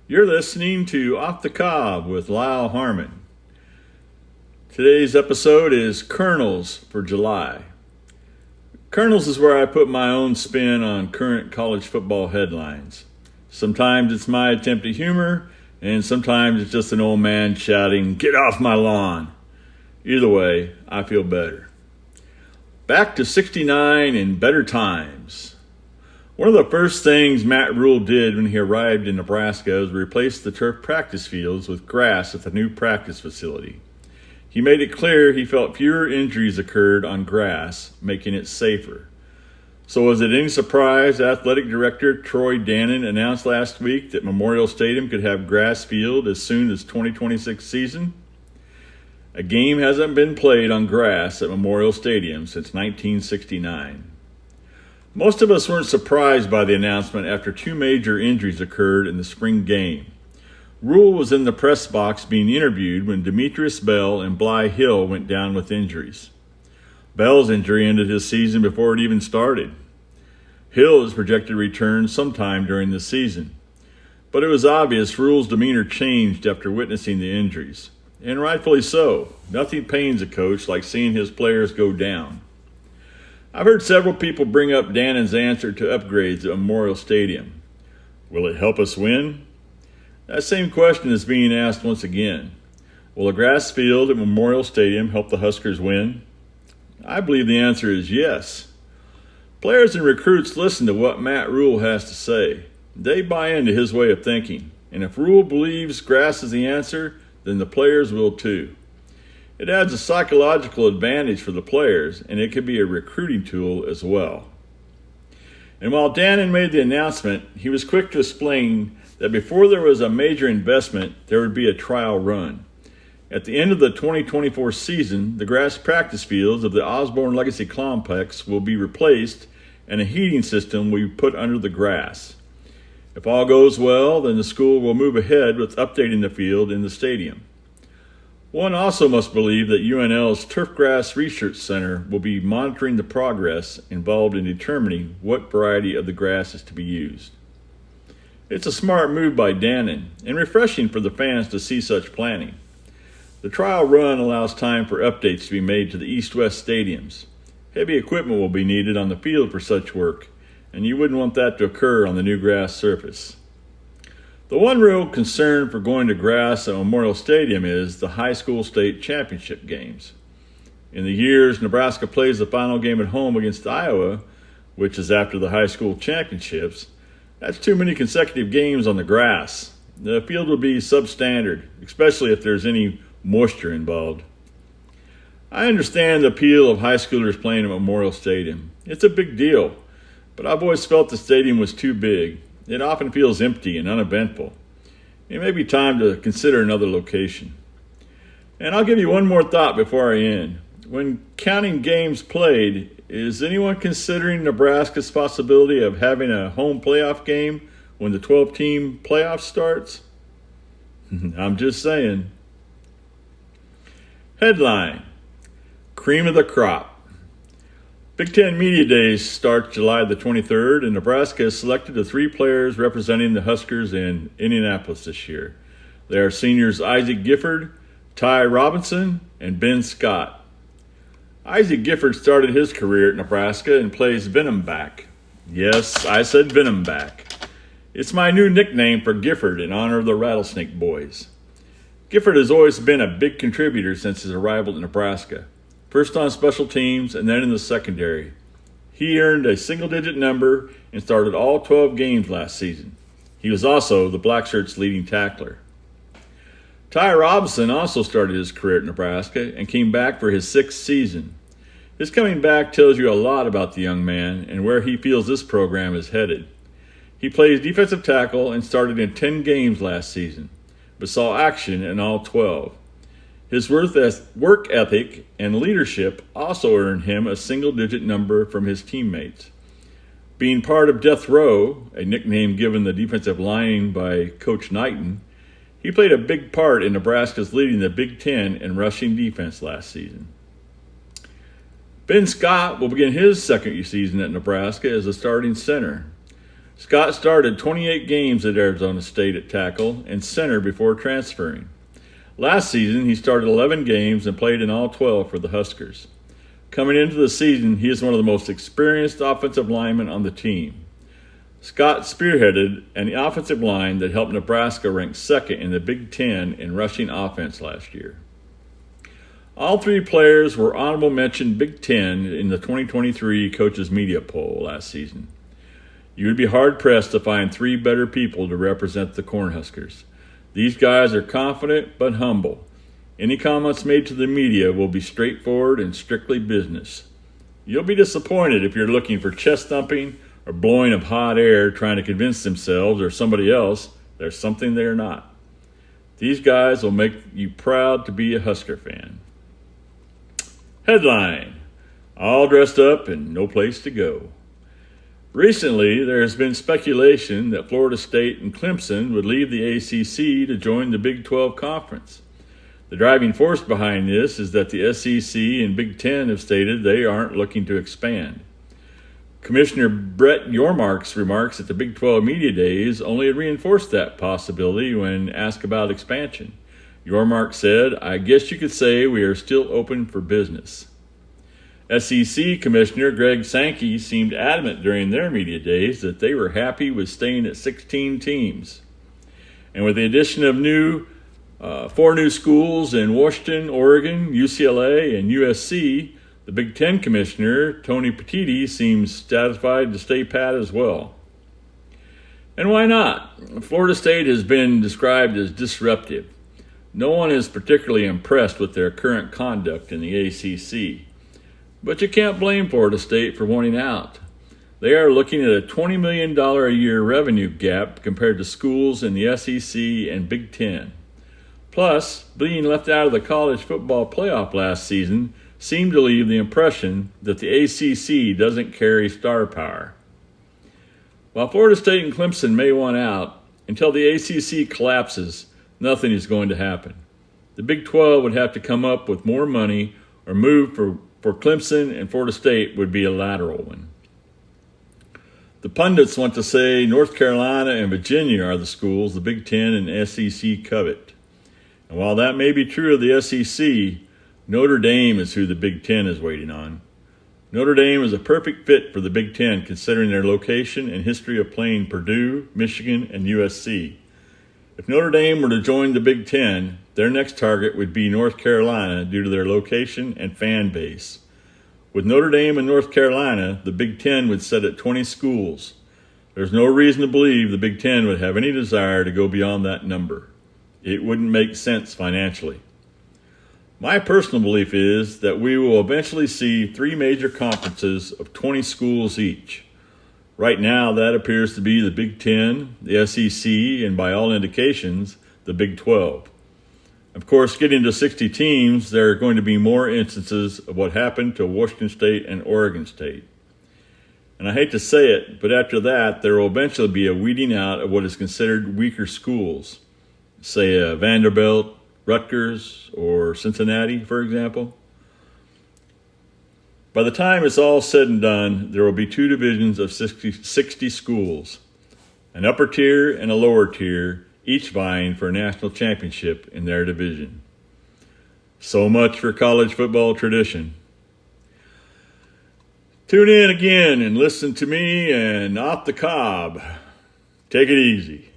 You're listening to Off the Cob with Lyle Harmon. Today's episode is Kernels for July. Kernels is where I put my own spin on current college football headlines. Sometimes it's my attempt at humor, and sometimes it's just an old man shouting, "Get off my lawn!" Either way, I feel better. Back to 69 and better times. One of the first things Matt Rule did when he arrived in Nebraska was replace the turf practice fields with grass at the new practice facility. He made it clear he felt fewer injuries occurred on grass, making it safer. So was it any surprise Athletic Director Troy Dannon announced last week that Memorial Stadium could have grass field as soon as 2026 season? A game hasn't been played on grass at Memorial Stadium since 1969. Most of us weren't surprised by the announcement after two major injuries occurred in the spring game. Rule was in the press box being interviewed when Demetrius Bell and Bly Hill went down with injuries. Bell's injury ended his season before it even started. Hill is projected to return sometime during the season. But it was obvious Rule's demeanor changed after witnessing the injuries. And rightfully so. Nothing pains a coach like seeing his players go down. I've heard several people bring up Dannon's answer to upgrades at Memorial Stadium. Will it help us win? That same question is being asked once again. Will a grass field at Memorial Stadium help the Huskers win? I believe the answer is yes. Players and recruits listen to what Matt Rule has to say. They buy into his way of thinking. And if Rule believes grass is the answer, then the players will too. It adds a psychological advantage for the players, and it could be a recruiting tool as well. And while Dannon made the announcement, he was quick to explain that before there was a major investment, there would be a trial run. At the end of the 2024 season, the grass practice fields of the Osborne Legacy Complex will be replaced, and a heating system will be put under the grass. If all goes well, then the school will move ahead with updating the field in the stadium. One also must believe that UNL's Turfgrass Research Center will be monitoring the progress involved in determining what variety of the grass is to be used. It's a smart move by Dannon and refreshing for the fans to see such planning. The trial run allows time for updates to be made to the East-West stadiums. Heavy equipment will be needed on the field for such work, and you wouldn't want that to occur on the new grass surface. The one real concern for going to grass at Memorial Stadium is the high school state championship games. In the years Nebraska plays the final game at home against Iowa, which is after the high school championships, that's too many consecutive games on the grass. The field will be substandard, especially if there's any moisture involved. I understand the appeal of high schoolers playing at Memorial Stadium. It's a big deal, but I've always felt the stadium was too big. It often feels empty and uneventful. It may be time to consider another location. And I'll give you one more thought before I end. When counting games played, is anyone considering Nebraska's possibility of having a home playoff game when the 12-team playoff starts? I'm just saying. Headline: Cream of the crop. Big Ten Media Days starts July the 23rd, and Nebraska has selected the three players representing the Huskers in Indianapolis this year. They are seniors Isaac Gifford, Ty Robinson, and Ben Scott. Isaac Gifford started his career at Nebraska and plays Venom back. Yes, I said Venom back. It's my new nickname for Gifford in honor of the Rattlesnake Boys. Gifford has always been a big contributor since his arrival at Nebraska. First on special teams and then in the secondary. He earned a single-digit number and started all 12 games last season. He was also the Black Shirts' leading tackler. Ty Robinson also started his career at Nebraska and came back for his sixth season. His coming back tells you a lot about the young man and where he feels this program is headed. He plays defensive tackle and started in 10 games last season, but saw action in all 12. His work ethic and leadership also earned him a single-digit number from his teammates. Being part of Death Row, a nickname given the defensive line by Coach Knighton, he played a big part in Nebraska's leading the Big Ten in rushing defense last season. Ben Scott will begin his second season at Nebraska as a starting center. Scott started 28 games at Arizona State at tackle and center before transferring. Last season, he started 11 games and played in all 12 for the Huskers. Coming into the season, he is one of the most experienced offensive linemen on the team. Scott spearheaded an offensive line that helped Nebraska rank second in the Big Ten in rushing offense last year. All three players were honorable mention Big Ten in the 2023 Coaches Media Poll last season. You would be hard-pressed to find three better people to represent the Cornhuskers. These guys are confident but humble. Any comments made to the media will be straightforward and strictly business. You'll be disappointed if you're looking for chest thumping or blowing of hot air trying to convince themselves or somebody else there's something they're not. These guys will make you proud to be a Husker fan. Headline: all dressed up and no place to go. Recently, there has been speculation that Florida State and Clemson would leave the ACC to join the Big 12 Conference. The driving force behind this is that the SEC and Big Ten have stated they aren't looking to expand. Commissioner Brett Yormark's remarks at the Big 12 Media Days only reinforced that possibility when asked about expansion. Yormark said, "I guess you could say we are still open for business." SEC Commissioner Greg Sankey seemed adamant during their media days that they were happy with staying at 16 teams. And with the addition of four new schools in Washington, Oregon, UCLA, and USC, the Big Ten Commissioner, Tony Petitti, seems satisfied to stay pat as well. And why not? Florida State has been described as disruptive. No one is particularly impressed with their current conduct in the ACC. But you can't blame Florida State for wanting out. They are looking at a $20 million a year revenue gap compared to schools in the SEC and Big Ten. Plus, being left out of the college football playoff last season seemed to leave the impression that the ACC doesn't carry star power. While Florida State and Clemson may want out, until the ACC collapses, nothing is going to happen. The Big 12 would have to come up with more money or move for Clemson, and Florida State would be a lateral one. The pundits want to say North Carolina and Virginia are the schools the Big Ten and SEC covet. And while that may be true of the SEC, Notre Dame is who the Big Ten is waiting on. Notre Dame is a perfect fit for the Big Ten considering their location and history of playing Purdue, Michigan, and USC. If Notre Dame were to join the Big Ten, their next target would be North Carolina due to their location and fan base. With Notre Dame and North Carolina, the Big Ten would set at 20 schools. There's no reason to believe the Big Ten would have any desire to go beyond that number. It wouldn't make sense financially. My personal belief is that we will eventually see three major conferences of 20 schools each. Right now, that appears to be the Big Ten, the SEC, and by all indications, the Big 12. Of course, getting to 60 teams, there are going to be more instances of what happened to Washington State and Oregon State. And I hate to say it, but after that, there will eventually be a weeding out of what is considered weaker schools, say Vanderbilt, Rutgers, or Cincinnati, for example. By the time it's all said and done, there will be two divisions of 60 schools, an upper tier and a lower tier, each vying for a national championship in their division. So much for college football tradition. Tune in again and listen to me and Off the Cob. Take it easy.